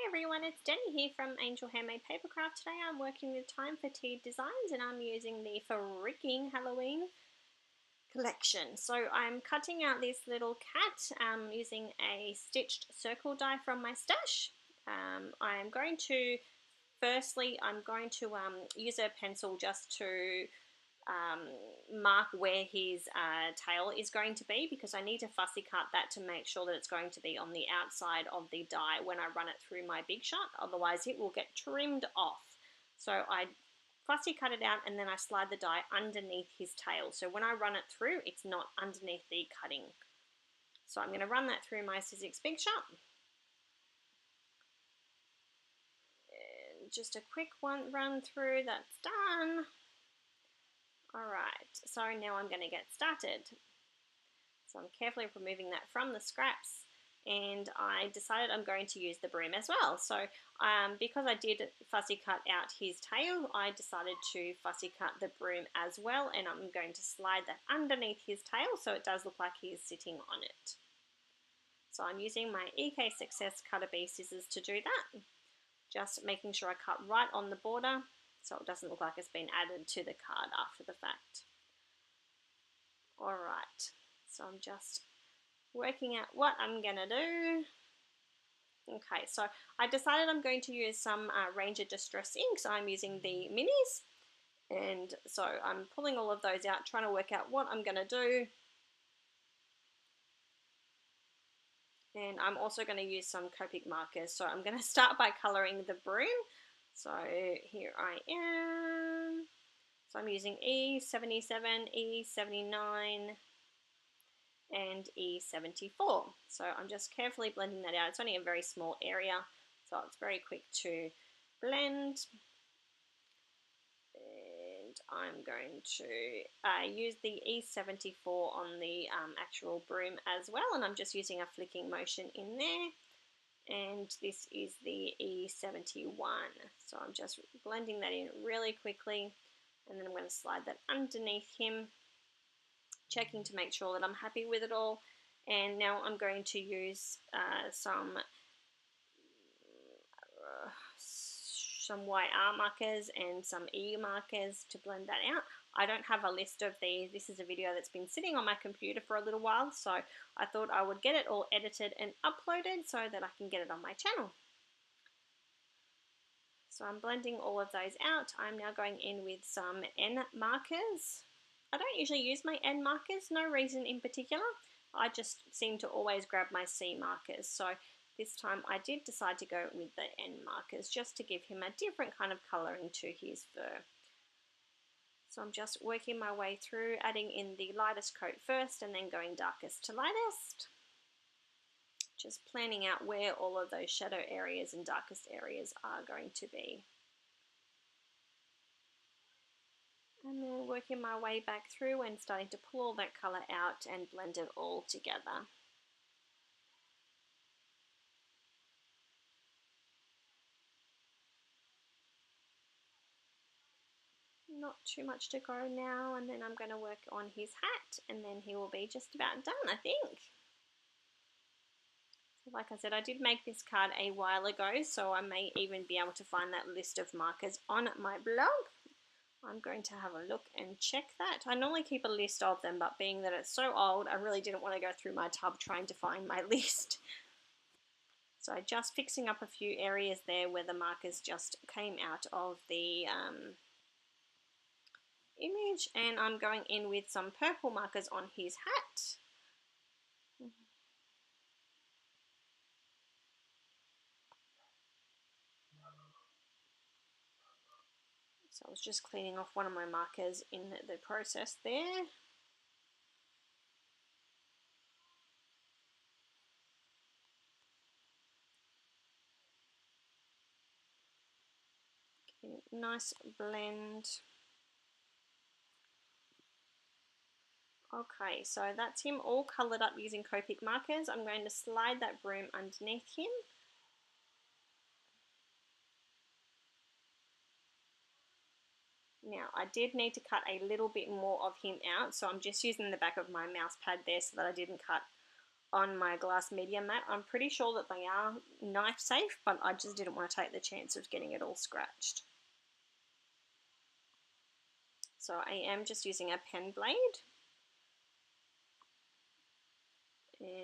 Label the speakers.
Speaker 1: Hi everyone, it's Denny here from Angel Handmade Papercraft. Today I'm working with Time Fatigue Designs and I'm using the Furr reaking Halloween collection. So I'm cutting out this little cat using a stitched circle die from my stash. I'm going to use a pencil just to mark where his tail is going to be, because I need to fussy cut that to make sure that it's going to be on the outside of the die when I run it through my Big Shot, otherwise it will get trimmed off. So I fussy cut it out and then I slide the die underneath his tail, so when I run it through it's not underneath the cutting. So I'm going to run that through my Sizzix Big Shot. And just a quick one run through, that's done. Alright, so now I'm going to get started. So I'm carefully removing that from the scraps, and I decided I'm going to use the broom as well. So because I did fussy cut out his tail, I decided to fussy cut the broom as well, and I'm going to slide that underneath his tail so it does look like he is sitting on it. So I'm using my EK Success Cutter Bee scissors to do that, just making sure I cut right on the border so it doesn't look like it's been added to the card after the fact. Alright, so I'm just working out what I'm going to do. Okay, so I decided I'm going to use some Ranger Distress ink, so I'm using the minis. And so I'm pulling all of those out, trying to work out what I'm going to do. And I'm also going to use some Copic markers, so I'm going to start by colouring the broom. So here I am. So I'm using E77, E79 and E74. So I'm just carefully blending that out. It's only a very small area, so it's very quick to blend. And I'm going to use the E74 on the actual broom as well, and I'm just using a flicking motion in there. And this is the E71, so I'm just blending that in really quickly, and then I'm going to slide that underneath him, checking to make sure that I'm happy with it all. And now I'm going to use some YR markers and some E markers to blend that out. I don't have a list of these. This is a video that's been sitting on my computer for a little while, so I thought I would get it all edited and uploaded so that I can get it on my channel. So I'm blending all of those out. I'm now going in with some N markers. I don't usually use my N markers, no reason in particular. I just seem to always grab my C markers. So this time I did decide to go with the N markers just to give him a different kind of colouring to his fur. So I'm just working my way through, adding in the lightest coat first and then going darkest to lightest. Just planning out where all of those shadow areas and darkest areas are going to be. And then working my way back through and starting to pull all that colour out and blend it all together. Not too much to go now, and then I'm going to work on his hat, and then he will be just about done, I think. Like I said, I did make this card a while ago, so I may even be able to find that list of markers on my blog. I'm going to have a look and check that. I normally keep a list of them, but being that it's so old, I really didn't want to go through my tub trying to find my list. So just fixing up a few areas there where the markers just came out of the image, and I'm going in with some purple markers on his hat. So I was just cleaning off one of my markers in the process there. Nice blend. Okay, so that's him all coloured up using Copic markers. I'm going to slide that broom underneath him. Now, I did need to cut a little bit more of him out, so I'm just using the back of my mouse pad there so that I didn't cut on my glass media mat. I'm pretty sure that they are knife safe, but I just didn't want to take the chance of getting it all scratched. So I am just using a PenBlade.